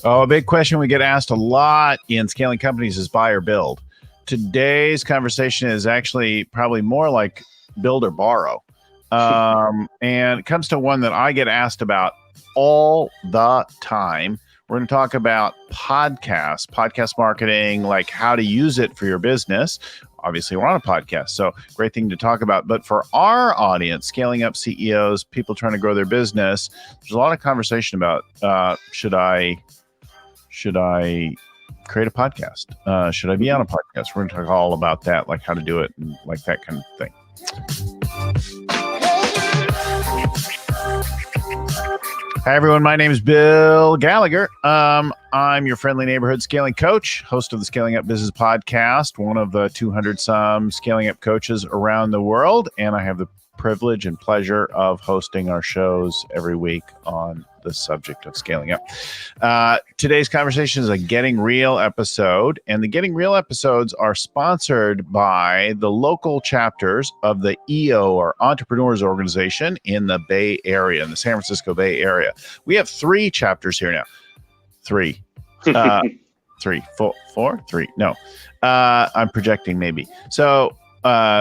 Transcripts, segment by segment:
Oh, a big question we get asked a lot in scaling companies is buy or build. Today's conversation is actually probably more like build or borrow. And it comes to one that I get asked about all the time. We're going to talk about podcast marketing, like how to use it for your business. Obviously, we're on a podcast, so great thing to talk about. But for our audience, scaling up CEOs, people trying to grow their business, there's a lot of conversation about should I create a podcast? Should I be on a podcast? We're going to talk all about that, like how to do it and like that kind of thing. Hi, everyone. My name is Bill Gallagher. I'm your friendly neighborhood scaling coach, host of the Scaling Up Business Podcast, one of the 200-some scaling up coaches around the world. And I have the privilege and pleasure of hosting our shows every week on the subject of scaling up. Today's conversation is a Getting Real episode, and the Getting Real episodes are sponsored by the local chapters of the EO, or Entrepreneurs Organization, in the Bay Area, in the San Francisco Bay Area. We have 3 chapters here now. 3. 3, 4, 3. No, I'm projecting maybe. So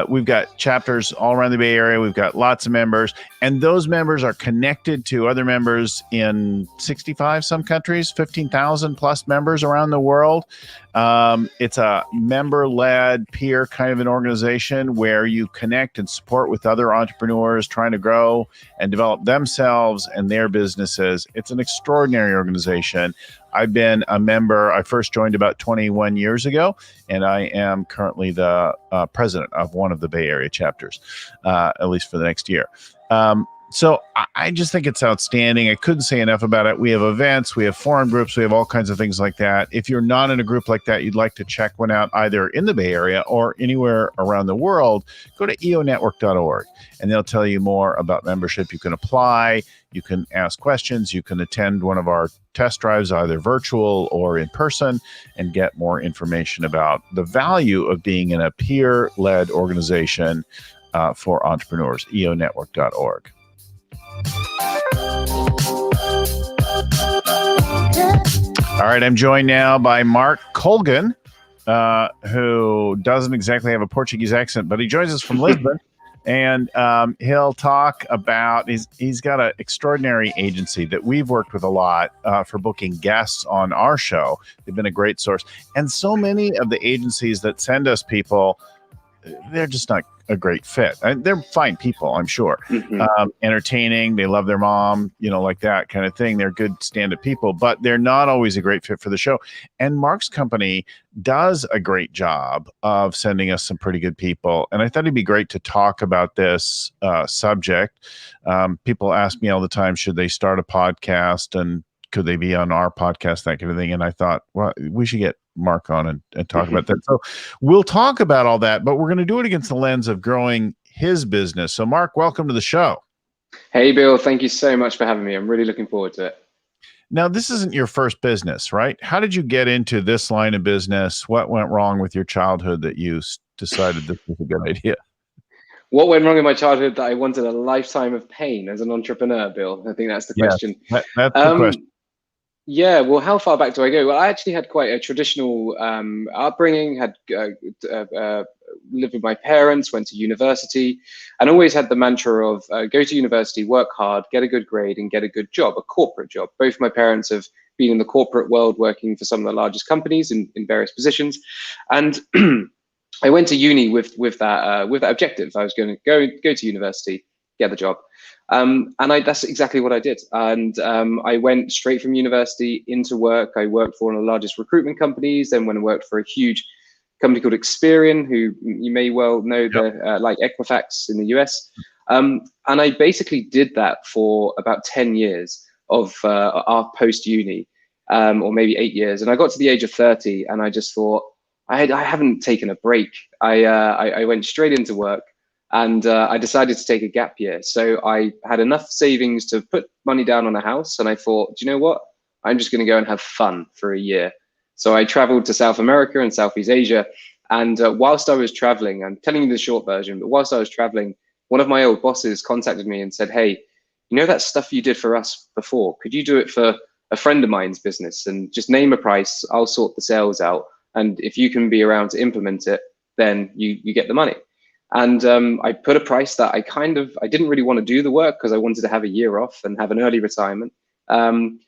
we've got chapters all around the Bay Area. We've got lots of members, and those members are connected to other members in 65 some countries, 15,000 plus members around the world. It's a member-led peer kind of an organization where you connect and support with other entrepreneurs trying to grow and develop themselves and their businesses. It's an extraordinary organization. I've been a member. I first joined about 21 years ago, and I am currently the president of one of the Bay Area chapters, at least for the next year. So I just think it's outstanding. I couldn't say enough about it. We have events, we have forum groups, we have all kinds of things like that. If you're not in a group like that, you'd like to check one out either in the Bay Area or anywhere around the world, go to eonetwork.org, and they'll tell you more about membership. You can apply, you can ask questions, you can attend one of our test drives, either virtual or in person, and get more information about the value of being in a peer-led organization for entrepreneurs, eonetwork.org. All right, I'm joined now by Mark Colgan, who doesn't exactly have a Portuguese accent, but he joins us from Lisbon, and he'll talk about, he's got an extraordinary agency that we've worked with a lot for booking guests on our show. They've been a great source. And so many of the agencies that send us people, they're just not a great fit. They're fine people, I'm sure. Entertaining, they love their mom, like that kind of thing. They're good stand-up people, but they're not always a great fit for the show. And Mark's company does a great job of sending us some pretty good people. And I thought it'd be great to talk about this subject. People ask me all the time, should they start a podcast and could they be on our podcast, that kind of thing. And I thought, well, we should get Mark on and talk about that. So we'll talk about all that, but we're going to do it against the lens of growing his business. So Mark, welcome to the show. Hey, Bill. Thank you so much for having me. I'm really looking forward to it. Now, this isn't your first business, right? How did you get into this line of business? What went wrong with your childhood that you decided this was a good idea? What went wrong in my childhood that I wanted a lifetime of pain as an entrepreneur, Bill? I think that's the question. That's the question. Yeah, well, how far back do I go? Well, I actually had quite a traditional upbringing, had lived with my parents, went to university, and always had the mantra of go to university, work hard, get a good grade, and get a good job, a corporate job. Both my parents have been in the corporate world working for some of the largest companies in various positions. And I went to uni with that objective. I was going to go to university, get the job. And that's exactly what I did. And I went straight from university into work. I worked for one of the largest recruitment companies, then went and worked for a huge company called Experian, who you may well know, like Equifax in the US. And I basically did that for about 10 years of our post-uni, or maybe 8 years. And I got to the age of 30 and I just thought, I haven't taken a break. I went straight into work. And I decided to take a gap year. So I had enough savings to put money down on a house. And I thought, do you know what? I'm just going to go and have fun for a year. So I traveled to South America and Southeast Asia. And whilst I was traveling, I'm telling you the short version, but whilst I was traveling, one of my old bosses contacted me and said, hey, you know that stuff you did for us before, could you do it for a friend of mine's business? And just name a price, I'll sort the sales out, and if you can be around to implement it, then you get the money. And I put a price that I didn't really want to do the work because I wanted to have a year off and have an early retirement. And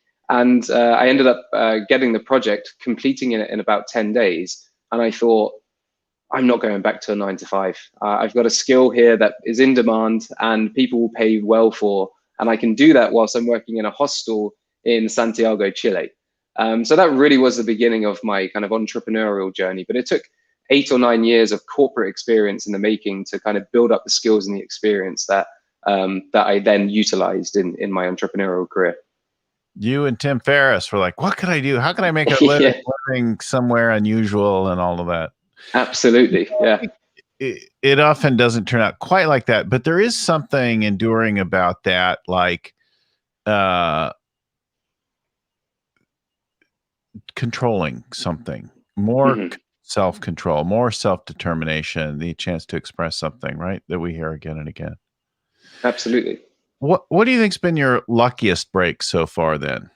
I ended up getting the project, completing it in about 10 days. And I thought, I'm not going back to a 9 to 5. I've got a skill here that is in demand and people will pay well for. And I can do that whilst I'm working in a hostel in Santiago, Chile. So that really was the beginning of my kind of entrepreneurial journey. But it took 8 or 9 years of corporate experience in the making to kind of build up the skills and the experience that I then utilized in my entrepreneurial career. You and Tim Ferriss were like, what could I do? How can I make a living somewhere unusual and all of that? Absolutely. Yeah. It often doesn't turn out quite like that, but there is something enduring about that, like controlling something, more self-control, more self-determination, the chance to express something, right? That we hear again and again. Absolutely. What do you think's been your luckiest break so far then?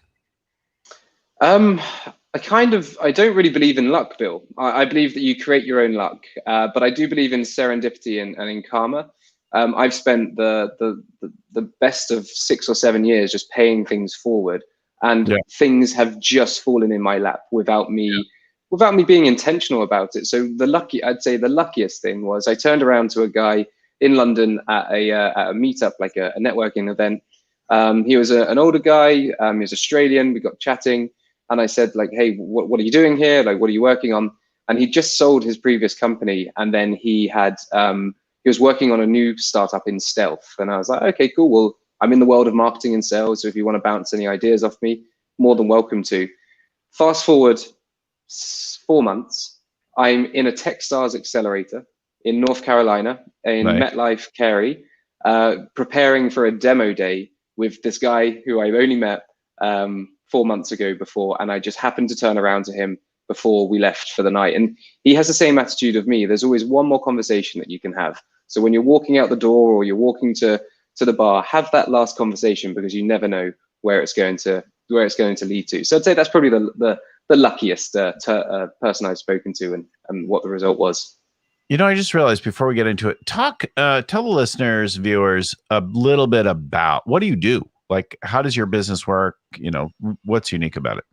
I don't really believe in luck, Bill. I believe that you create your own luck, but I do believe in serendipity and in karma. I've spent the best of 6 or 7 years just paying things forward, and things have just fallen in my lap without me being intentional about it. So I'd say the luckiest thing was I turned around to a guy in London at a meetup, like a networking event. He was an older guy. He was Australian. We got chatting, and I said, like, hey, what are you doing here? Like, what are you working on? And he just sold his previous company, and then he was working on a new startup in stealth. And I was like, okay, cool. Well, I'm in the world of marketing and sales, so if you want to bounce any ideas off me, more than welcome to. Fast forward 4 months, I'm in a Techstars accelerator in North Carolina, in MetLife Cary, preparing for a demo day with this guy who I've only met 4 months ago before, and I just happened to turn around to him before we left for the night. And he has the same attitude of me. There's always one more conversation that you can have. So when you're walking out the door or you're walking to the bar, have that last conversation, because you never know where it's going to lead to. So I'd say that's probably the luckiest person I've spoken to, and what the result was. You know, I just realized before we get into it, tell the listeners, viewers, a little bit about what do you do? Like, how does your business work? You know, what's unique about it?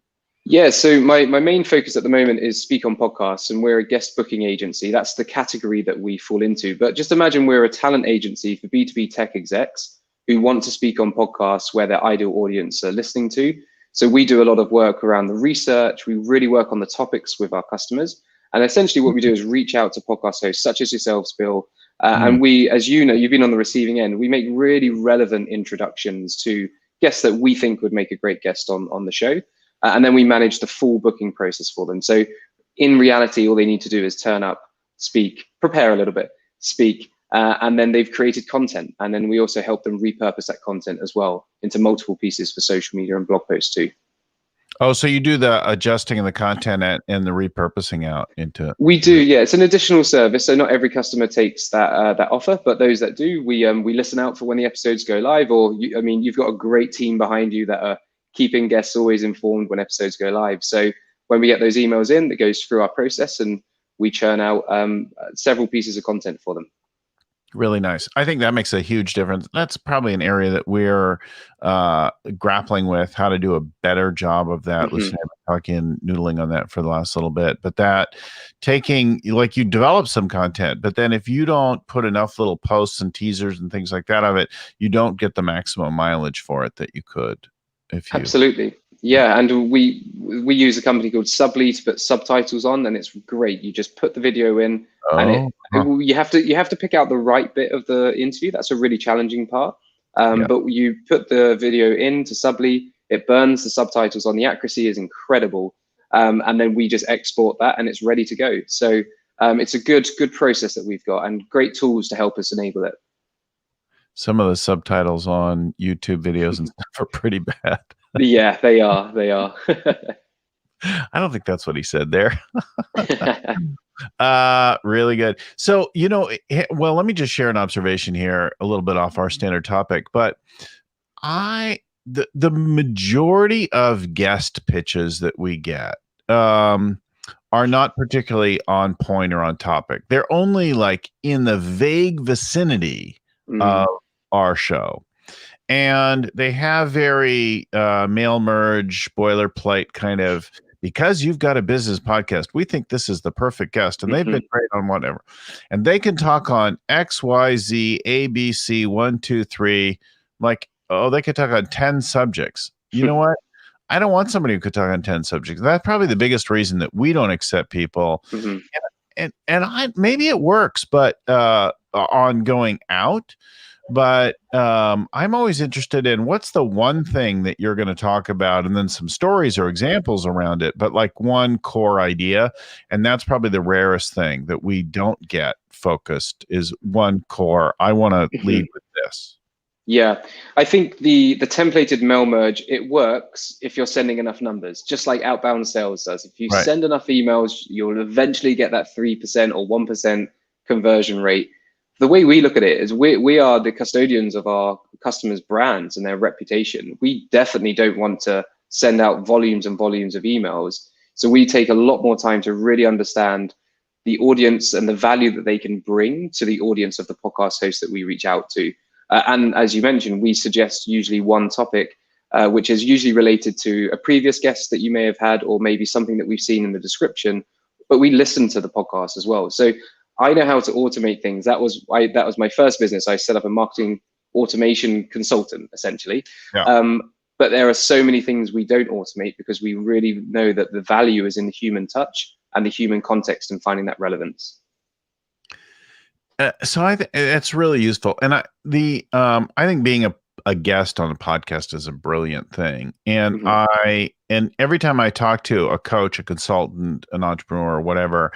Yeah, so my main focus at the moment is speak on podcasts, and we're a guest booking agency. That's the category that we fall into. But just imagine we're a talent agency for B2B tech execs who want to speak on podcasts where their ideal audience are listening to. So we do a lot of work around the research. We really work on the topics with our customers. And essentially what we do is reach out to podcast hosts such as yourselves, Bill. And we, as you know, you've been on the receiving end, we make really relevant introductions to guests that we think would make a great guest on the show. And then we manage the full booking process for them. So in reality, all they need to do is turn up, speak, prepare a little bit, speak, and then they've created content. And then we also help them repurpose that content as well into multiple pieces for social media and blog posts too. Oh, so you do the adjusting of the content and the repurposing out into... We do, yeah. It's an additional service. So not every customer takes that offer, but those that do, we listen out for when the episodes go live. Or, you've got a great team behind you that are keeping guests always informed when episodes go live. So when we get those emails in, that goes through our process and we churn out several pieces of content for them. Really nice. I think that makes a huge difference. That's probably an area that we're grappling with, how to do a better job of that. Listening, talking, noodling on that for the last little bit. But that taking, like, you develop some content, but then if you don't put enough little posts and teasers and things like that of it, you don't get the maximum mileage for it that you could. Absolutely. Yeah, and we use a company called Subly to put subtitles on, and it's great. You just put the video in, and you have to pick out the right bit of the interview. That's a really challenging part. But you put the video into Subly, it burns the subtitles on. The accuracy is incredible, and then we just export that, and it's ready to go. So it's a good process that we've got, and great tools to help us enable it. Some of the subtitles on YouTube videos and stuff are pretty bad. Yeah, they are. I don't think that's what he said there. Really good. So, well, let me just share an observation here, a little bit off our standard topic, but the majority of guest pitches that we get are not particularly on point or on topic. They're only like in the vague vicinity of our show. And they have very mail merge, boilerplate kind of, because you've got a business podcast, we think this is the perfect guest. And they've been great on whatever. And they can talk on X, Y, Z, A, B, C, 1, 2, 3. Like, oh, they could talk on 10 subjects. You know what? I don't want somebody who could talk on 10 subjects. That's probably the biggest reason that we don't accept people. And maybe it works, but on going out. But I'm always interested in what's the one thing that you're going to talk about, and then some stories or examples around it, but like one core idea. And that's probably the rarest thing that we don't get focused, is one core. I want to lead with this. Yeah, I think the templated mail merge, it works if you're sending enough numbers, just like outbound sales does. If you send enough emails, you'll eventually get that 3% or 1% conversion rate. The way we look at it is we are the custodians of our customers' brands and their reputation. We definitely don't want to send out volumes and volumes of emails. So we take a lot more time to really understand the audience and the value that they can bring to the audience of the podcast host that we reach out to. And as you mentioned, we suggest usually one topic, which is usually related to a previous guest that you may have had, or maybe something that we've seen in the description, but we listen to the podcast as well. So I know how to automate things. That was my first business. I set up a marketing automation consultant, essentially. Yeah. But there are so many things we don't automate because we really know that the value is in the human touch and the human context and finding that relevance. So that's really useful. And I think being a guest on a podcast is a brilliant thing. And and every time I talk to a coach, a consultant, an entrepreneur, or whatever,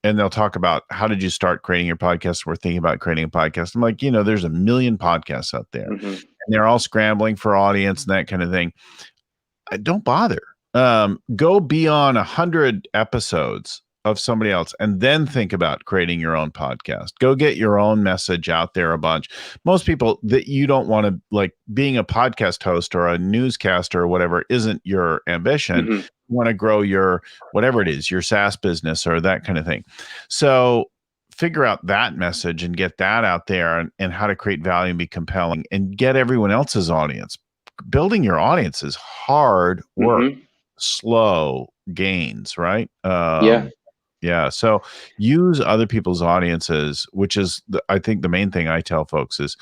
and they'll talk about, how did you start creating your podcast? We're thinking about creating a podcast. I'm like, there's a million podcasts out there, and they're all scrambling for audience and that kind of thing. Don't bother. Go be on 100 episodes of somebody else, and then think about creating your own podcast. Go get your own message out there a bunch. Most people that you don't want to, like, being a podcast host or a newscaster or whatever isn't your ambition. You want to grow your, whatever it is, your SaaS business or that kind of thing. So figure out that message and get that out there, and how to create value and be compelling and get everyone else's audience. Building your audience is hard work, slow gains, right? Yeah. So use other people's audiences, which is, I think, the main thing I tell folks is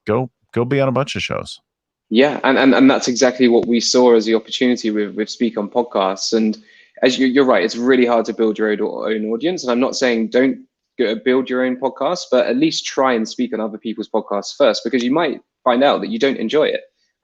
go be on a bunch of shows. Yeah. And that's exactly what we saw as the opportunity with Speak on Podcasts. And as you're right, it's really hard to build your own audience. And I'm not saying don't build your own podcast, but at least try and speak on other people's podcasts first, because you might find out that you don't enjoy it.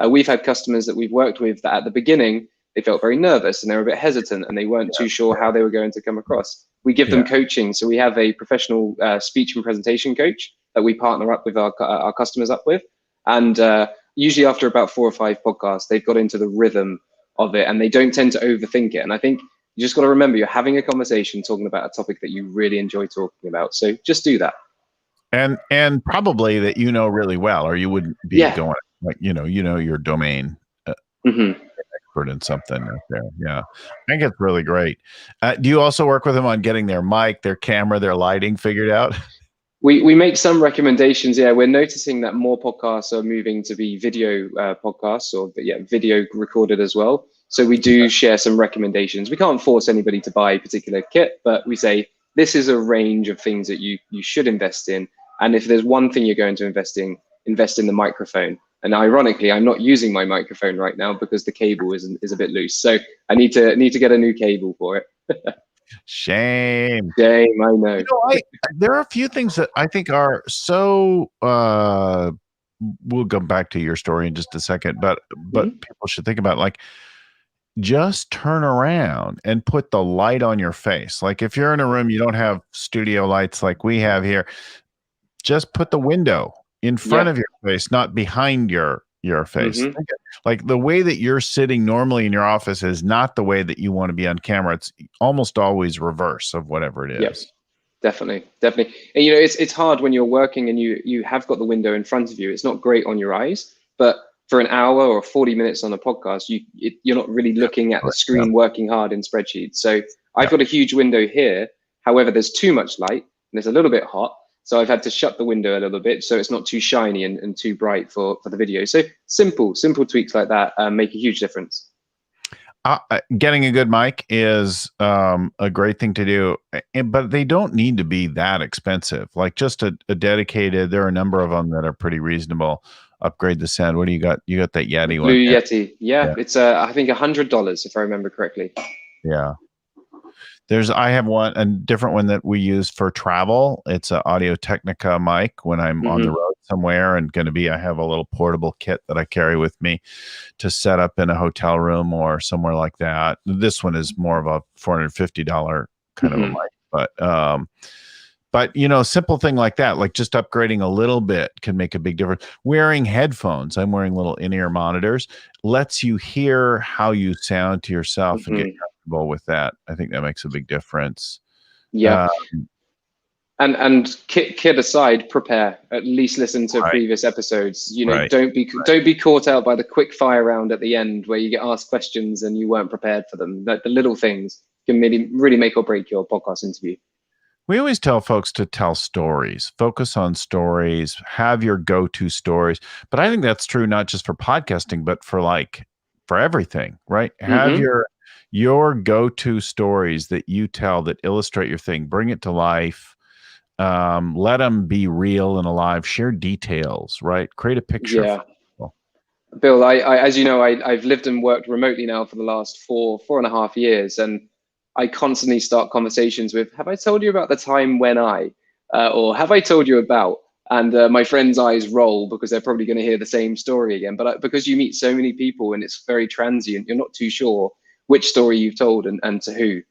We've had customers that we've worked with that at the beginning, they felt very nervous and they were a bit hesitant and they weren't too sure how they were going to come across. We give them coaching. So we have a professional speech and presentation coach that we partner up with our customers up with. And usually after about 4 or 5 podcasts, they've got into the rhythm of it and they don't tend to overthink it. And I think you just got to remember, you're having a conversation talking about a topic that you really enjoy talking about. So just do that. And probably that really well, or you wouldn't be going, like, your domain. Expert in something out there. Yeah, I think it's really great. Do you also work with them on getting their mic, their camera, their lighting figured out? We make some recommendations. Yeah, we're noticing that more podcasts are moving to be video podcasts, or video recorded as well. So we do share some recommendations. We can't force anybody to buy a particular kit, but we say this is a range of things that you should invest in. And if there's one thing you're going to invest in the microphone. And ironically, I'm not using my microphone right now because the cable is a bit loose. So I need to get a new cable for it. Shame, I know. There are a few things that I think are so. We'll go back to your story in just a second, but people should think about, like, just turn around and put the light on your face. Like, if you're in a room, you don't have studio lights like we have here, just put the window in front of your face, not behind your your face. Like the way that you're sitting normally in your office is not the way that you want to be on camera. It's almost always reverse of whatever it is. Yep. Definitely. And it's hard when you're working and you have got the window in front of you. It's not great on your eyes, but for an hour or 40 minutes on a podcast, you're not really looking at the screen working hard in spreadsheets. So I've got a huge window here. However, there's too much light and it's a little bit hot. So I've had to shut the window a little bit so it's not too shiny and too bright for the video. So simple tweaks like that make a huge difference. Getting a good mic is a great thing to do, but they don't need to be that expensive. Like just a dedicated, there are a number of them that are pretty reasonable. Upgrade the sound. What do you got? You got that Yeti one? Blue Yeti. Yeah. It's I think $100 if I remember correctly. Yeah. I have a different one that we use for travel. It's an Audio Technica mic when I'm on the road somewhere and I have a little portable kit that I carry with me to set up in a hotel room or somewhere like that. This one is more of a $450 kind of a mic, but simple thing like that, like just upgrading a little bit can make a big difference. Wearing headphones, I'm wearing little in-ear monitors, lets you hear how you sound to yourself and get comfortable with that. I think that makes a big difference. Yeah. And kid aside, prepare. At least listen to previous episodes. Don't be caught out by the quick fire round at the end where you get asked questions and you weren't prepared for them. The little things can really make or break your podcast interview. We always tell folks to tell stories, focus on stories, have your go-to stories. But I think that's true not just for podcasting, but for everything, right? Have your go-to stories that you tell that illustrate your thing. Bring it to life. Let them be real and alive. Share details, right? Create a picture. Yeah. Bill, I as you know, I've lived and worked remotely now for the last four and a half years, and I constantly start conversations with, have I told you about the time when or have I told you about, and my friends' eyes roll because they're probably going to hear the same story again. But because you meet so many people and it's very transient, you're not too sure which story you've told and to who.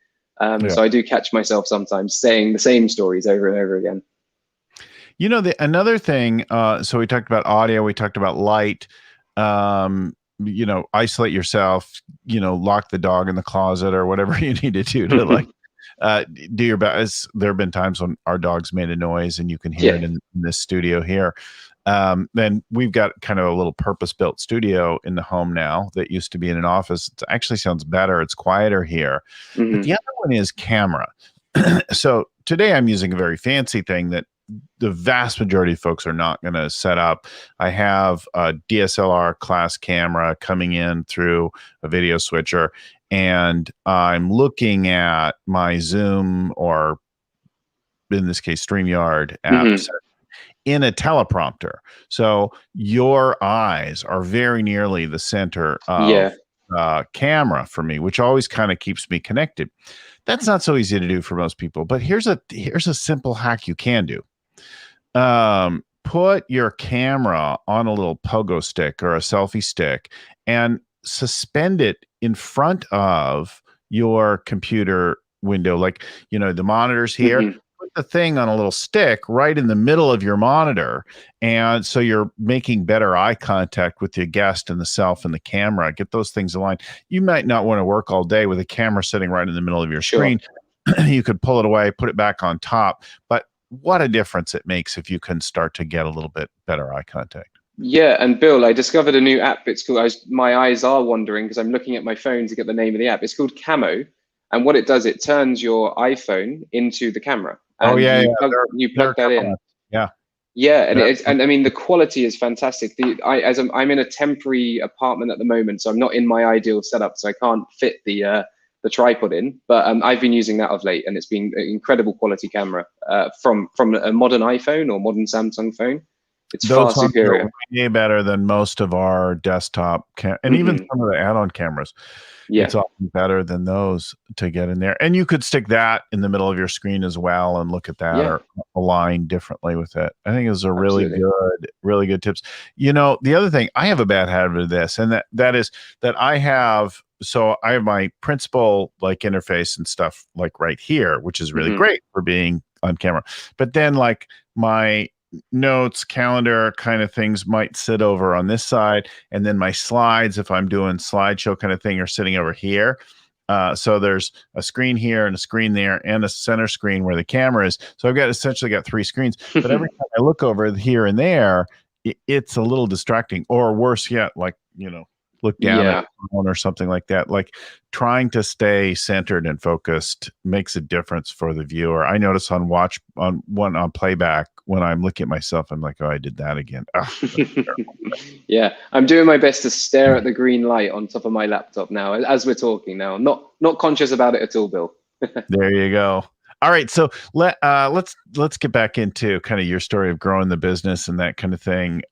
So I do catch myself sometimes saying the same stories over and over again. Another thing, so we talked about audio, we talked about light, isolate yourself, lock the dog in the closet or whatever you need to do to do your best. There have been times when our dogs made a noise and you can hear it in this studio here. Then we've got kind of a little purpose-built studio in the home now that used to be in an office. It actually sounds better. It's quieter here. But the other one is camera. So today I'm using a very fancy thing that the vast majority of folks are not going to set up. I have a DSLR class camera coming in through a video switcher, and I'm looking at my Zoom, or in this case, StreamYard apps in a teleprompter. So your eyes are very nearly the center of camera for me, which always kind of keeps me connected. That's not so easy to do for most people, but here's a simple hack you can do. Put your camera on a little pogo stick or a selfie stick and suspend it in front of your computer window. Like, the monitor's here. Put the thing on a little stick right in the middle of your monitor. And so you're making better eye contact with your guest and the self and the camera. Get those things aligned. You might not want to work all day with a camera sitting right in the middle of your screen. You could pull it away, put it back on top. But what a difference it makes if you can start to get a little bit better eye contact. Yeah, and Bill, I discovered a new app. It's called, my eyes are wandering because I'm looking at my phone to get the name of the app. It's called Camo. And what it does, it turns your iPhone into the camera. And you plug that in. Yeah, and I mean, the quality is fantastic. I'm in a temporary apartment at the moment, so I'm not in my ideal setup, so I can't fit the tripod in. But I've been using that of late, and it's been an incredible quality camera from a modern iPhone or modern Samsung phone. It's far superior. Way better than most of our desktop and even some of the add-on cameras. Yeah, it's often better than those to get in there. And you could stick that in the middle of your screen as well and look at that or align differently with it. I think it's a really good tips. The other thing, I have a bad habit of this, and that is that I have my principal interface and stuff right here, which is really great for being on camera. But then my notes, calendar kind of things might sit over on this side, and then my slides, if I'm doing slideshow kind of thing, are sitting over here. So there's a screen here and a screen there and a center screen where the camera is. So I've essentially got 3 screens, but every time I look over here and there, it's a little distracting, or worse yet, like, look down at the phone or something like that. Like, trying to stay centered and focused makes a difference for the viewer. I notice on playback, when I'm looking at myself, I'm like, oh, I did that again. Yeah, I'm doing my best to stare at the green light on top of my laptop now as we're talking now. I'm not conscious about it at all, Bill. There you go. All right, so let's get back into kind of your story of growing the business and that kind of thing,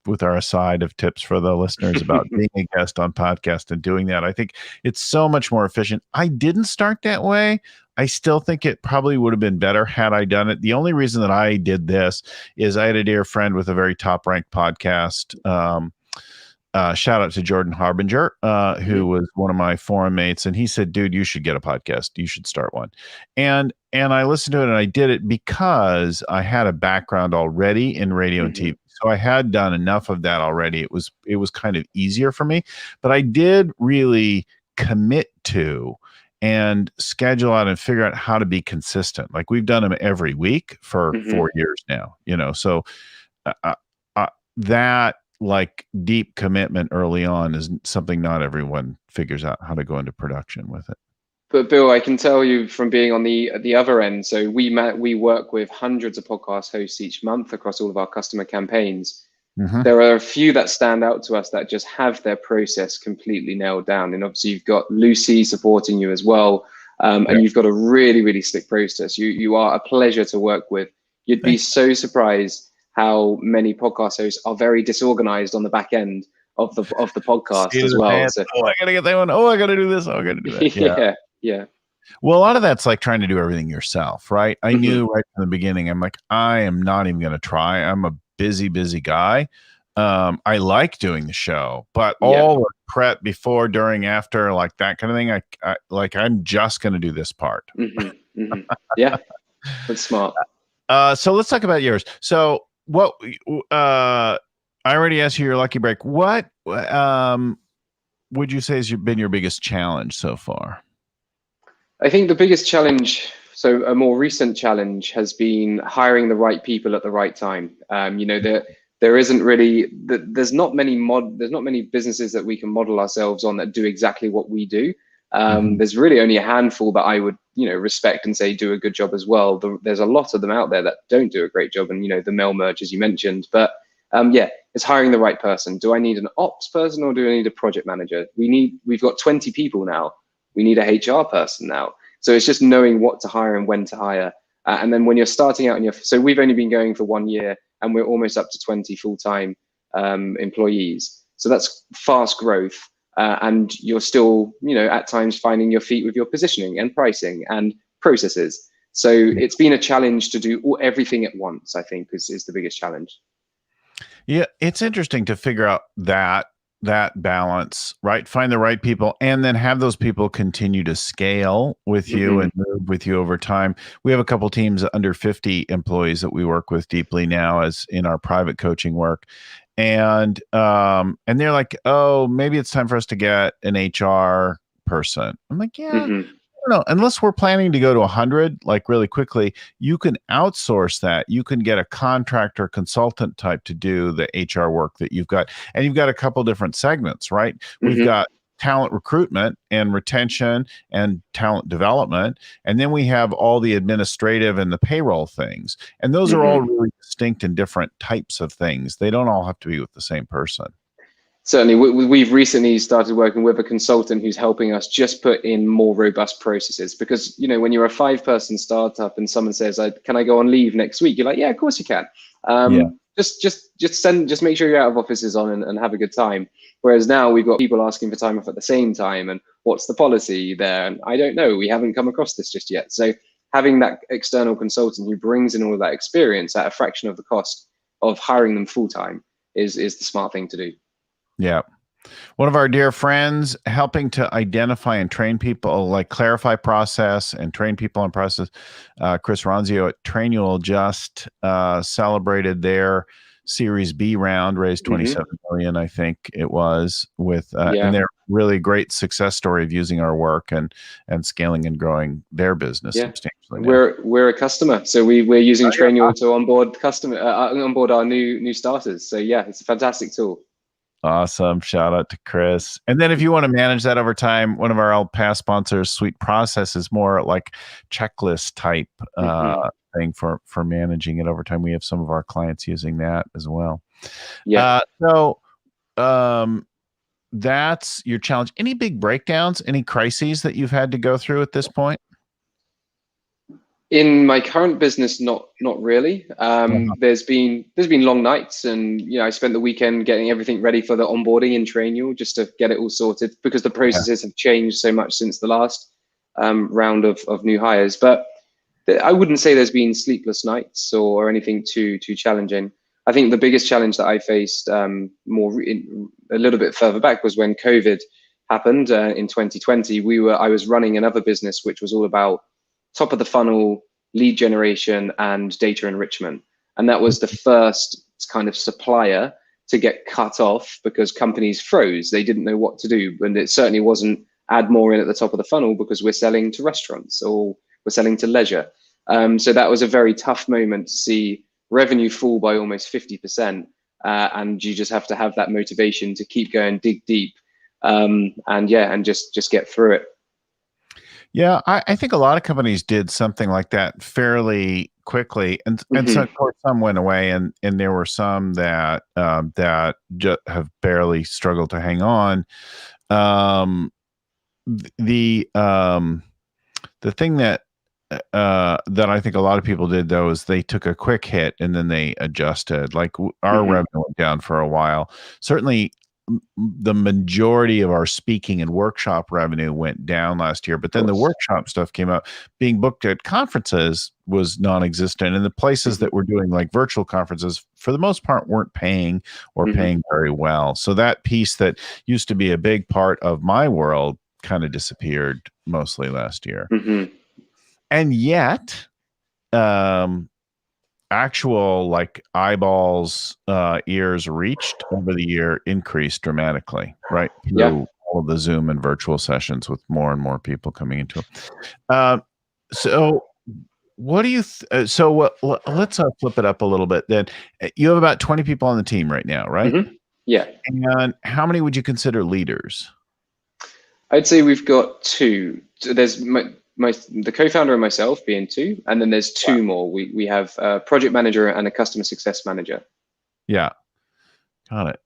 with our aside of tips for the listeners about being a guest on podcast and doing that. I think it's so much more efficient. I didn't start that way. I still think it probably would have been better had I done it. The only reason that I did this is I had a dear friend with a very top-ranked podcast. Shout out to Jordan Harbinger, who was one of my forum mates, and he said, "Dude, you should get a podcast. You should start one." And I listened to it, and I did it because I had a background already in radio and TV, so I had done enough of that already. It was kind of easier for me, but I did really commit to and schedule out and figure out how to be consistent. Like, we've done them every week for 4 years now. So that, like, deep commitment early on is something not everyone figures out how to go into production with it. But Bill, I can tell you from being on the other end. So we work with hundreds of podcast hosts each month across all of our customer campaigns. There are a few that stand out to us that just have their process completely nailed down. And obviously you've got Lucy supporting you as well. And you've got a really, really slick process. You are a pleasure to work with. You'd be so surprised how many podcast hosts are very disorganized on the back end of the podcast as well. So, I gotta get that one. Oh, I gotta do this. Oh, I gotta do that. Yeah. Well, a lot of that's like trying to do everything yourself, right? I knew right from the beginning, I'm like, I am not even gonna try. I'm a busy guy. I like doing the show, but all the prep before, during, after, like that kind of thing, I'm just gonna do this part. Yeah, that's smart. So let's talk about yours. So what I already asked you your lucky break. What would you say has been your biggest challenge so far? I think the biggest challenge, so a more recent challenge, has been hiring the right people at the right time. There isn't really, there's not many businesses that we can model ourselves on that do exactly what we do. There's really only a handful that I would, respect and say do a good job as well. There's a lot of them out there that don't do a great job, and the mail merge, as you mentioned. But it's hiring the right person. Do I need an ops person or do I need a project manager? We've got 20 people now. We need a HR person now. So it's just knowing what to hire and when to hire. And then when you're starting out so we've only been going for 1 year and we're almost up to 20 full-time employees. So that's fast growth. And you're still, at times finding your feet with your positioning and pricing and processes. So it's been a challenge to do everything at once, I think, is the biggest challenge. Yeah, it's interesting to figure out that balance, right? Find the right people and then have those people continue to scale with you and move with you over time. We have a couple teams under 50 employees that we work with deeply now, as in our private coaching work. And they're like, oh, maybe it's time for us to get an HR person. I'm like, yeah, I don't know. Unless we're planning to go to 100, like really quickly, you can outsource that. You can get a contractor consultant type to do the HR work that you've got. And you've got a couple different segments, right? We've got talent recruitment and retention and talent development. And then we have all the administrative and the payroll things. And those are all really distinct and different types of things. They don't all have to be with the same person. Certainly, we've recently started working with a consultant who's helping us just put in more robust processes. Because, when you're a 5-person startup and someone says, can I go on leave next week? You're like, yeah, of course you can. Just make sure you're out of offices on and have a good time. Whereas now we've got people asking for time off at the same time. And what's the policy there? And I don't know. We haven't come across this just yet. So having that external consultant who brings in all of that experience at a fraction of the cost of hiring them full time is the smart thing to do. Yeah. One of our dear friends helping to identify and train people, like clarify process and train people on process. Chris Ronzio at Trainual just celebrated their Series B round, raised 27 million, I think it was, with and they're really great success story of using our work and scaling and growing their business substantially. We're a customer, so we're using Trainual to onboard our new starters. So yeah, it's a fantastic tool. Awesome. Shout out to Chris. And then if you want to manage that over time, one of our past sponsors, Sweet Process, is more like checklist type thing for managing it over time. We have some of our clients using that as well. Yeah. So that's your challenge. Any big breakdowns, any crises that you've had to go through at this point? In my current business, not really. There's been long nights, and I spent the weekend getting everything ready for the onboarding in Trainual just to get it all sorted, because the processes have changed so much since the last round of new hires. But I wouldn't say there's been sleepless nights or anything too challenging. I think the biggest challenge that I faced a little bit further back was when COVID happened in 2020. I was running another business which was all about top of the funnel lead generation and data enrichment. And that was the first kind of supplier to get cut off because companies froze. They didn't know what to do. And it certainly wasn't add more in at the top of the funnel because we're selling to restaurants or we're selling to leisure. So that was a very tough moment to see revenue fall by almost 50%. And you just have to have that motivation to keep going, dig deep, and just get through it. Yeah, I think a lot of companies did something like that fairly quickly, and so of course some went away, and there were some that just have barely struggled to hang on. The thing that I think a lot of people did, though, is they took a quick hit and then they adjusted. Like our revenue went down for a while. Certainly, the majority of our speaking and workshop revenue went down last year, but then the workshop stuff came up. Being booked at conferences was non-existent, and the places that were doing like virtual conferences for the most part weren't paying or paying very well. So that piece that used to be a big part of my world kind of disappeared mostly last year. And yet actual like eyeballs, ears reached over the year increased dramatically, right? Through all of the Zoom and virtual sessions with more and more people coming into it. So what do you, let's flip it up a little bit then. You have about 20 people on the team right now, right? Yeah. And how many would you consider leaders? I'd say we've got two. So there's the co-founder and myself being two, and then there's two more. We have a project manager and a customer success manager. Yeah, got it.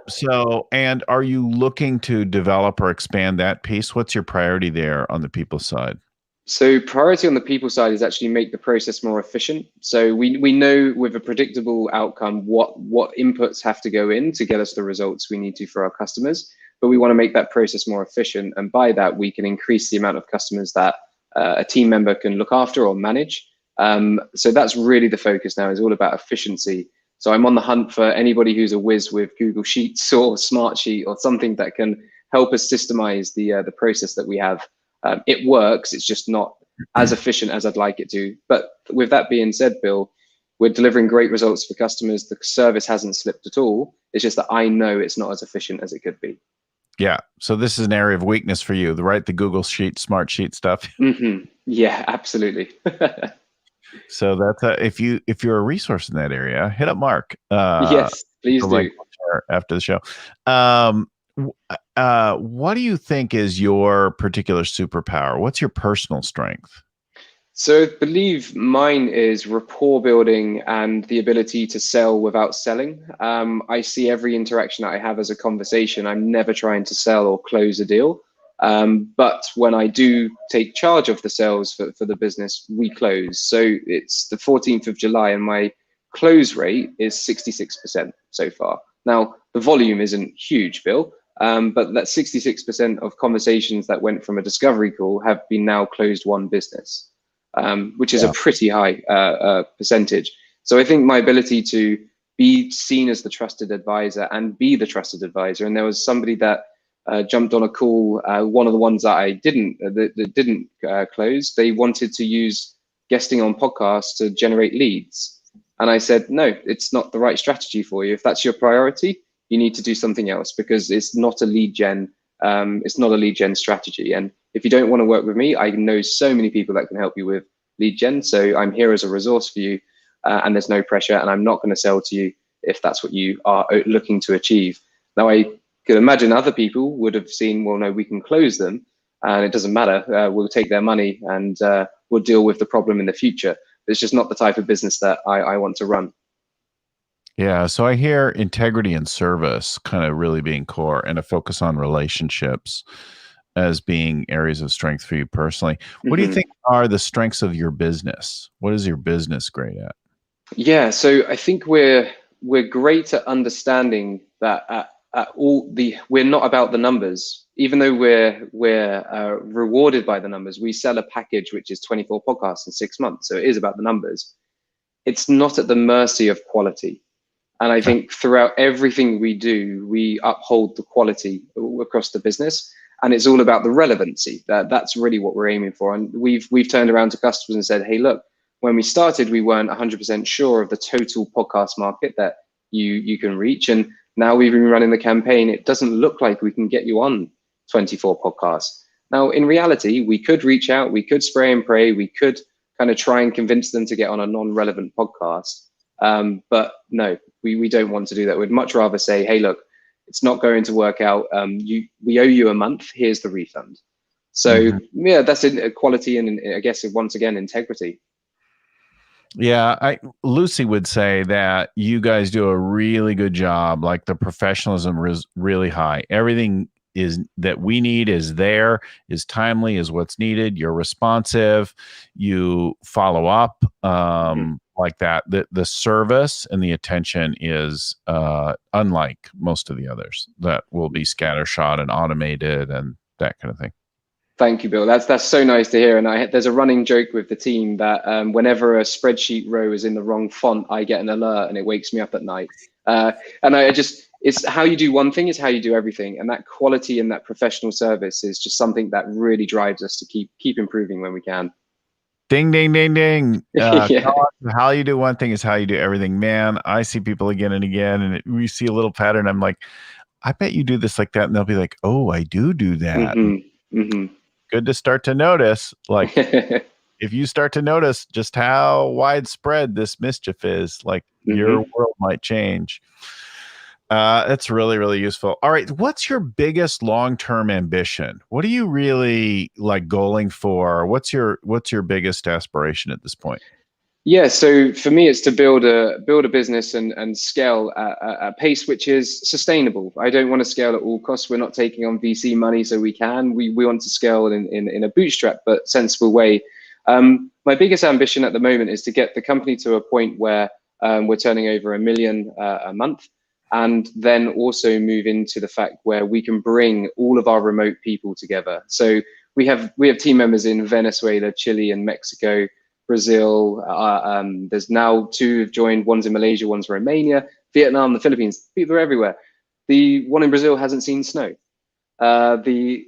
So, and are you looking to develop or expand that piece? What's your priority there on the people side? So priority on the people side is actually make the process more efficient. So we know with a predictable outcome what inputs have to go in to get us the results we need to for our customers. But we want to make that process more efficient. And by that, we can increase the amount of customers that a team member can look after or manage. So that's really the focus now, is all about efficiency. So I'm on the hunt for anybody who's a whiz with Google Sheets or Smartsheet or something that can help us systemize the process that we have. It works, it's just not as efficient as I'd like it to. But with that being said, Bill, we're delivering great results for customers. The service hasn't slipped at all. It's just that I know it's not as efficient as it could be. Yeah. So this is an area of weakness for you, right? The Google Sheet, Smartsheet stuff. Yeah, absolutely. So that's if you're a resource in that area, hit up Mark. Yes, please do. After the show. What do you think is your particular superpower? What's your personal strength? So I believe mine is rapport building and the ability to sell without selling. I see every interaction that I have as a conversation. I'm never trying to sell or close a deal. But when I do take charge of the sales for the business, we close. So it's the 14th of July and my close rate is 66% so far. Now, the volume isn't huge, Bill, but that 66% of conversations that went from a discovery call have been now closed one business. Which is a pretty high percentage. So I think my ability to be seen as the trusted advisor and be the trusted advisor. And there was somebody that jumped on a call, one of the ones that I didn't, that didn't close. They wanted to use guesting on podcasts to generate leads. And I said, no, it's not the right strategy for you. If that's your priority, you need to do something else, because it's not a lead gen. It's not a lead gen strategy. And if you don't want to work with me, I know so many people that can help you with lead gen. So I'm here as a resource for you, and there's no pressure, and I'm not going to sell to you if that's what you are looking to achieve. Now, I could imagine other people would have seen, well, no, we can close them and it doesn't matter. We'll take their money and we'll deal with the problem in the future. It's just not the type of business that I want to run. Yeah, so I hear integrity and service kind of really being core, and a focus on relationships as being areas of strength for you personally. What do you think are the strengths of your business? What is your business great at? Yeah, so I think we're great at understanding that we're not about the numbers. Even though we're rewarded by the numbers, we sell a package which is 24 podcasts in 6 months. So it is about the numbers. It's not at the mercy of quality. And I think throughout everything we do, we uphold the quality across the business, and it's all about the relevancy. That's really what we're aiming for. And we've turned around to customers and said, hey, look, when we started, we weren't 100% sure of the total podcast market that you can reach. And now we've been running the campaign. It doesn't look like we can get you on 24 podcasts. Now, in reality, we could reach out, we could spray and pray, we could kind of try and convince them to get on a non-relevant podcast. But no, we don't want to do that. We'd much rather say, hey, look, it's not going to work out. We owe you a month. Here's the refund. So yeah, that's quality and I guess once again, integrity. Yeah, Lucy would say that you guys do a really good job. Like, the professionalism is really high. Everything is that we need is there, is timely, is what's needed. You're responsive. You follow up like that. The service and the attention is unlike most of the others that will be scattershot and automated and that kind of thing. Thank you, Bill. That's so nice to hear. And there's a running joke with the team that whenever a spreadsheet row is in the wrong font, I get an alert and it wakes me up at night. And it's how you do one thing is how you do everything. And that quality and that professional service is just something that really drives us to keep improving when we can. Ding, ding, ding, ding. Yeah. How you do one thing is how you do everything. Man, I see people again and again, and we see a little pattern. I'm like, I bet you do this like that. And they'll be like, oh, I do that. Good to start to notice. Like, if you start to notice just how widespread this mischief is, like your world might change. That's really, really useful. All right. What's your biggest long-term ambition? What are you really like goaling for? What's your biggest aspiration at this point? Yeah, so for me, it's to build a business and scale at a pace which is sustainable. I don't want to scale at all costs. We're not taking on VC money, so we want to scale in a bootstrap but sensible way. My biggest ambition at the moment is to get the company to a point where we're turning over $1 million a month, and then also move into the fact where we can bring all of our remote people together. So we have team members in Venezuela, Chile, and Mexico. Brazil, there's now 2 have joined, one's in Malaysia, one's Romania, Vietnam, the Philippines. People are everywhere. The one in Brazil hasn't seen snow.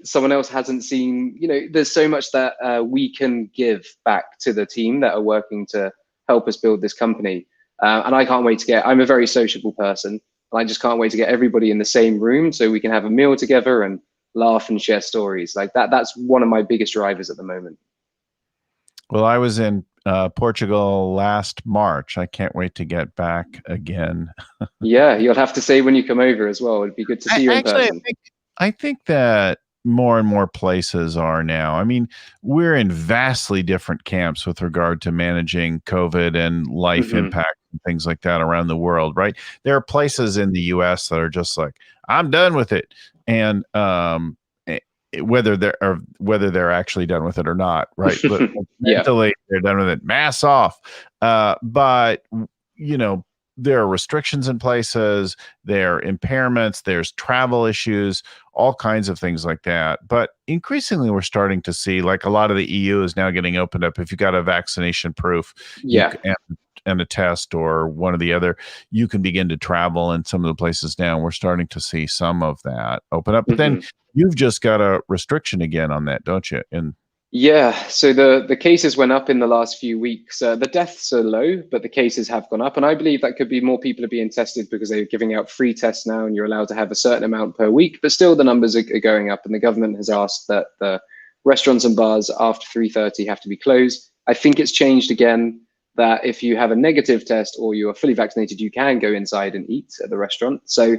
Someone else hasn't seen, there's so much that we can give back to the team that are working to help us build this company. And I can't wait I'm a very sociable person, and I just can't wait to get everybody in the same room so we can have a meal together and laugh and share stories like that. That's one of my biggest drivers at the moment. Well, I was in Portugal last March. I can't wait to get back again. Yeah, you'll have to say when you come over as well. It'd be good to see you in person. I think that more and more places are now. I mean, we're in vastly different camps with regard to managing COVID and life impact and things like that around the world, right? There are places in the US that are just like, I'm done with it. And whether they're actually done with it or not, right? But mentally, they're done with it. Mask off. But there are restrictions in places, there are impairments, there's travel issues, all kinds of things like that. But increasingly, we're starting to see, like, a lot of the EU is now getting opened up. If you got a vaccination proof, Yeah. and a test or one or the other, you can begin to travel in some of the places now. We're starting to see some of that open up. But then you've just got a restriction again on that, don't you? And Yeah, so the cases went up in the last few weeks. The deaths are low, but the cases have gone up. And I believe that could be more people are being tested because they're giving out free tests now, and you're allowed to have a certain amount per week. But still, the numbers are going up, and the government has asked that the restaurants and bars after 3:30 have to be closed. I think it's changed again that if you have a negative test or you are fully vaccinated, you can go inside and eat at the restaurant. So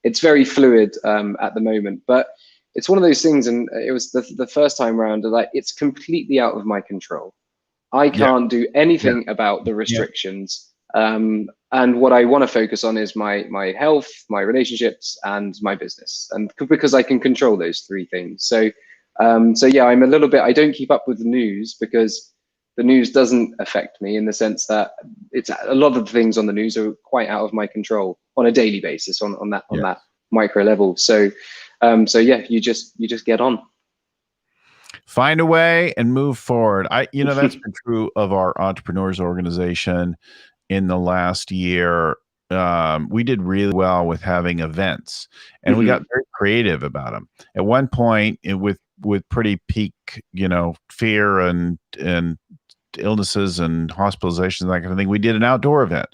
it's very fluid at the moment. But it's one of those things, and it was the first time around, like, it's completely out of my control. I can't do anything about the restrictions. And what I want to focus on is my health, my relationships, and my business. And because I can control those three things. So yeah, I'm a little bit, I don't keep up with the news because the news doesn't affect me in the sense that it's a lot of the things on the news are quite out of my control on a daily basis on that micro level. So yeah, you just get on. Find a way and move forward. That's been true of our entrepreneurs organization in the last year. We did really well with having events, and we got very creative about them. At one point, with pretty peak, fear and illnesses and hospitalizations, that kind of thing, we did an outdoor event.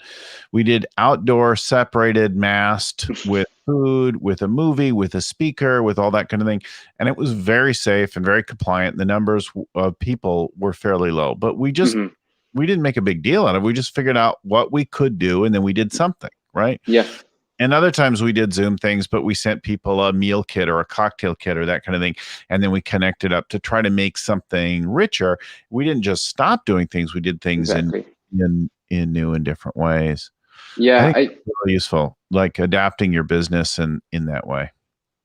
We did outdoor, separated, masked, with food, with a movie, with a speaker, with all that kind of thing. And it was very safe and very compliant. The numbers of people were fairly low, but we didn't make a big deal out of it. We just figured out what we could do, and then we did something, right? Yeah. And other times we did Zoom things, but we sent people a meal kit or a cocktail kit or that kind of thing. And then we connected up to try to make something richer. We didn't just stop doing things. We did things in new and different ways. Yeah. I think it's really useful, like adapting your business in that way.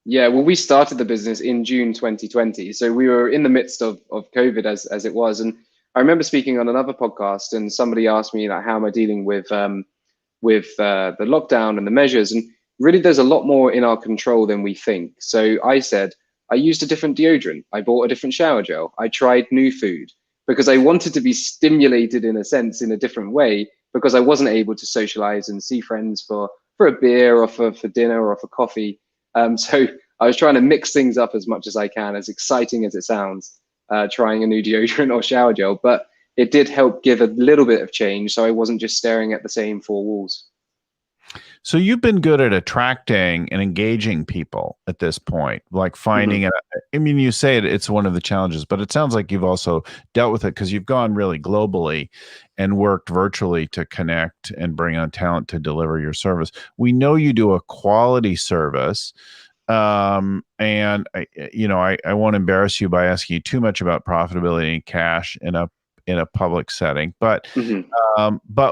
Yeah. Well, we started the business in June 2020. So we were in the midst of COVID as it was. And I remember speaking on another podcast, and somebody asked me, like, how am I dealing with the lockdown and the measures? And really, there's a lot more in our control than we think. So I said, I used a different deodorant. I bought a different shower gel. I tried new food because I wanted to be stimulated in a sense, in a different way, because I wasn't able to socialize and see friends for a beer or for dinner or for coffee. So I was trying to mix things up as much as I can, as exciting as it sounds, trying a new deodorant or shower gel. But it did help give a little bit of change, so I wasn't just staring at the same four walls. So you've been good at attracting and engaging people at this point, like finding it. I mean, you say it's one of the challenges, but it sounds like you've also dealt with it because you've gone really globally and worked virtually to connect and bring on talent to deliver your service. We know you do a quality service. And I won't embarrass you by asking you too much about profitability and cash in a public setting, but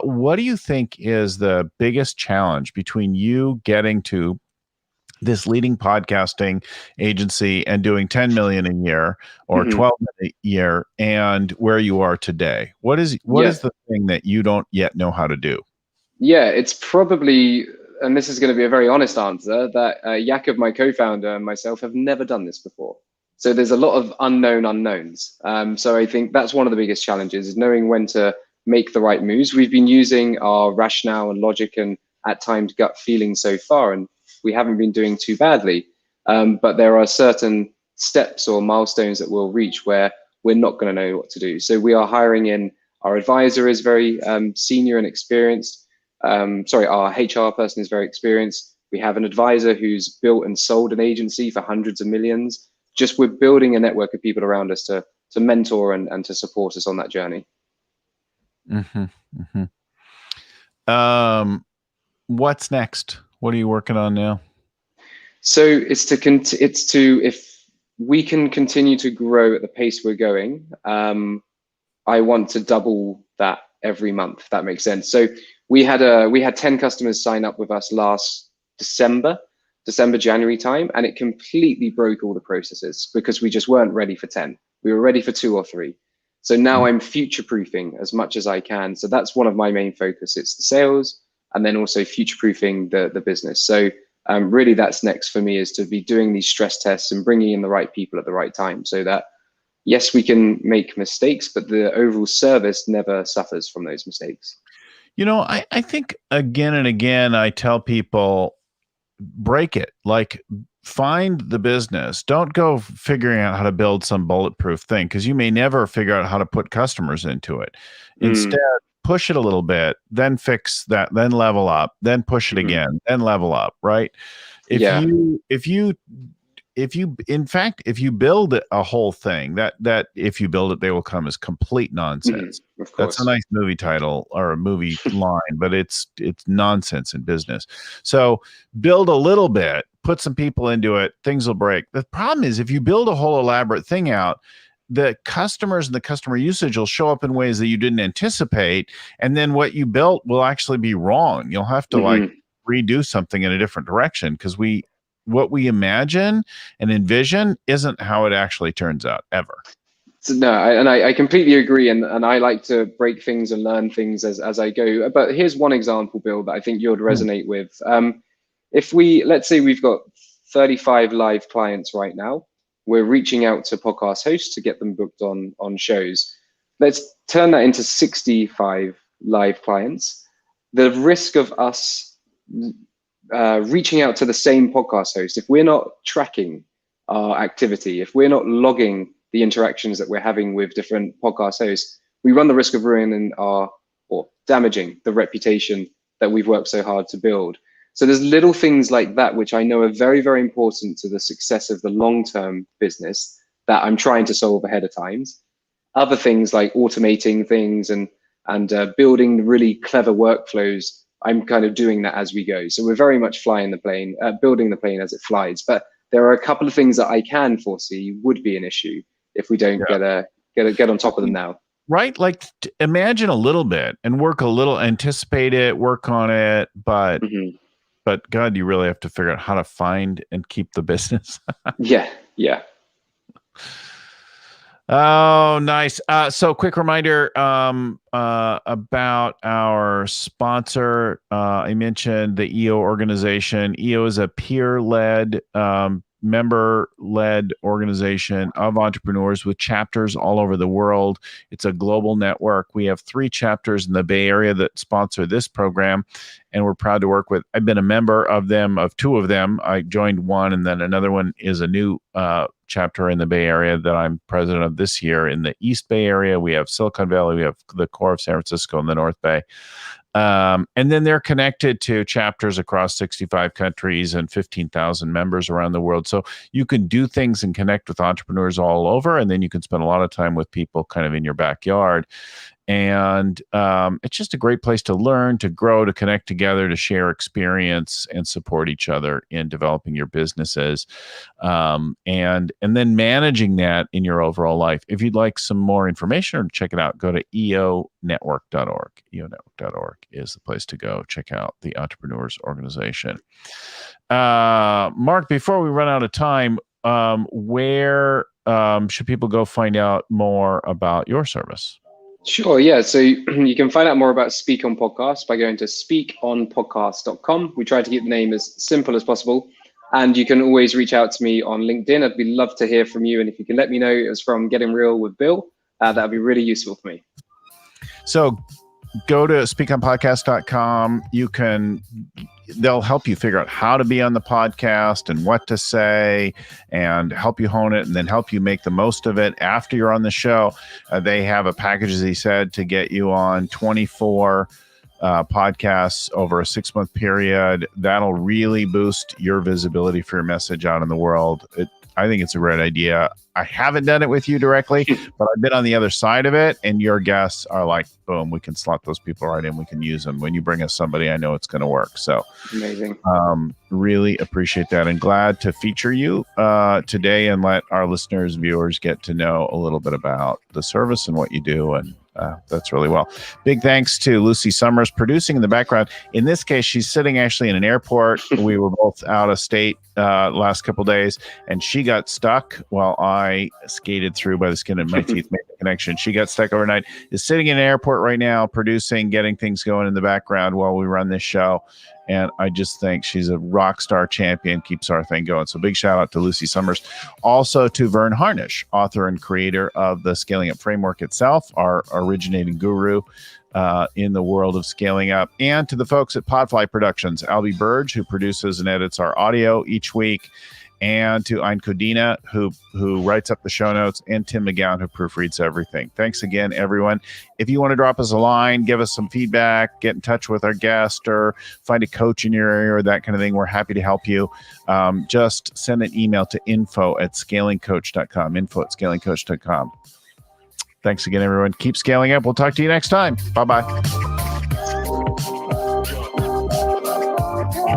what do you think is the biggest challenge between you getting to this leading podcasting agency and doing 10 million a year or 12 million a year and where you are today? What is the thing that you don't yet know how to do? Yeah, it's probably, and this is going to be a very honest answer, that Jakob, my co-founder, and myself have never done this before. So there's a lot of unknown unknowns. So I think that's one of the biggest challenges, is knowing when to make the right moves. We've been using our rationale and logic and at times gut feeling so far, and we haven't been doing too badly. But there are certain steps or milestones that we'll reach where we're not going to know what to do. So we are hiring in, our advisor is very senior and experienced. Our HR person is very experienced. We have an advisor who's built and sold an agency for hundreds of millions. Just we're building a network of people around us to mentor and to support us on that journey. What's next? What are you working on now? So it's to if we can continue to grow at the pace we're going, I want to double that every month, if that makes sense. So we had 10 customers sign up with us last January time, and it completely broke all the processes because we just weren't ready for 10. We were ready for 2 or 3. So now I'm future proofing as much as I can. So that's one of my main focus. It's the sales, and then also future-proofing the business. So really that's next for me, is to be doing these stress tests and bringing in the right people at the right time, so that yes, we can make mistakes, but the overall service never suffers from those mistakes. I think again and again, I tell people, break it. Like, find the business. Don't go figuring out how to build some bulletproof thing, because you may never figure out how to put customers into it. Instead, push it a little bit, then fix that, then level up, then push it again, then level up, right? If you build a whole thing, that if you build it, they will come, as complete nonsense. Of course. That's a nice movie title or a movie line, but it's nonsense in business. So build a little bit, put some people into it, things will break. The problem is, if you build a whole elaborate thing out, the customers and the customer usage will show up in ways that you didn't anticipate, and then what you built will actually be wrong. You'll have to like redo something in a different direction, because what we imagine and envision isn't how it actually turns out ever. So no, I completely agree, and I like to break things and learn things as I go. But here's one example, Bill, that I think you'd resonate with. If let's say we've got 35 live clients right now, we're reaching out to podcast hosts to get them booked on shows. Let's turn that into 65 live clients. The risk of us reaching out to the same podcast host, if we're not tracking our activity, if we're not logging the interactions that we're having with different podcast hosts, we run the risk of ruining or damaging the reputation that we've worked so hard to build. So there's little things like that, which I know are very, very important to the success of the long-term business, that I'm trying to solve ahead of time. Other things like automating things and building really clever workflows, I'm kind of doing that as we go. So we're very much building the plane as it flies. But there are a couple of things that I can foresee would be an issue if we don't get on top of them now. Right? Like, imagine a little bit and work a little, anticipate it, work on it, but God, you really have to figure out how to find and keep the business. Yeah. Oh, nice. So quick reminder about our sponsor. I mentioned the EO organization. EO is a peer-led, member-led organization of entrepreneurs with chapters all over the world. It's a global network. We have 3 chapters in the Bay Area that sponsor this program, and we're proud to work with. I've been a member of 2 of them. I joined one, and then another one is a new chapter in the Bay Area that I'm president of this year. In the East Bay Area, we have Silicon Valley, we have the core of San Francisco, and the North Bay. And then they're connected to chapters across 65 countries and 15,000 members around the world. So you can do things and connect with entrepreneurs all over, and then you can spend a lot of time with people kind of in your backyard. And it's just a great place to learn, to grow, to connect together, to share experience and support each other in developing your businesses, and then managing that in your overall life. If you'd like some more information or check it out, go to eonetwork.org. eonetwork.org is the place to go. Check out the Entrepreneurs Organization. Mark, before we run out of time, where should people go find out more about your service? Sure, yeah. So you can find out more about Speak On Podcast by going to speakonpodcast.com. We try to keep the name as simple as possible. And you can always reach out to me on LinkedIn. I'd be love to hear from you. And if you can let me know it was from Getting Real with Bill, that would be really useful for me. So go to speakonpodcast.com. They'll help you figure out how to be on the podcast and what to say and help you hone it, and then help you make the most of it after you're on the show. They have a package, as he said, to get you on 24 podcasts over a 6-month period. That'll really boost your visibility for your message out in the world. I think it's a great idea. I haven't done it with you directly, but I've been on the other side of it, and your guests are like, boom, we can slot those people right in. We can use them. When you bring us somebody, I know it's going to work. So amazing. Really appreciate that, and glad to feature you today and let our listeners, viewers get to know a little bit about the service and what you do. And that's really well. Big thanks to Lucy Summers producing in the background. In this case, she's sitting actually in an airport. We were both out of state last couple days, and she got stuck while I skated through by the skin of my teeth, made the connection. She got stuck overnight, is sitting in an airport right now, producing, getting things going in the background while we run this show. And I just think she's a rock star champion, keeps our thing going. So big shout out to Lucy Summers. Also to Vern Harnish, author and creator of the Scaling Up Framework itself, our originating guru in the world of scaling up. And to the folks at Podfly Productions, Albie Burge, who produces and edits our audio each week. And to Ein Codina, who writes up the show notes, and Tim McGowan, who proofreads everything. Thanks again, everyone. If you want to drop us a line, give us some feedback, get in touch with our guest, or find a coach in your area or that kind of thing, we're happy to help you. Just send an email to info@scalingcoach.com, info@scalingcoach.com. Thanks again, everyone. Keep scaling up. We'll talk to you next time. Bye-bye.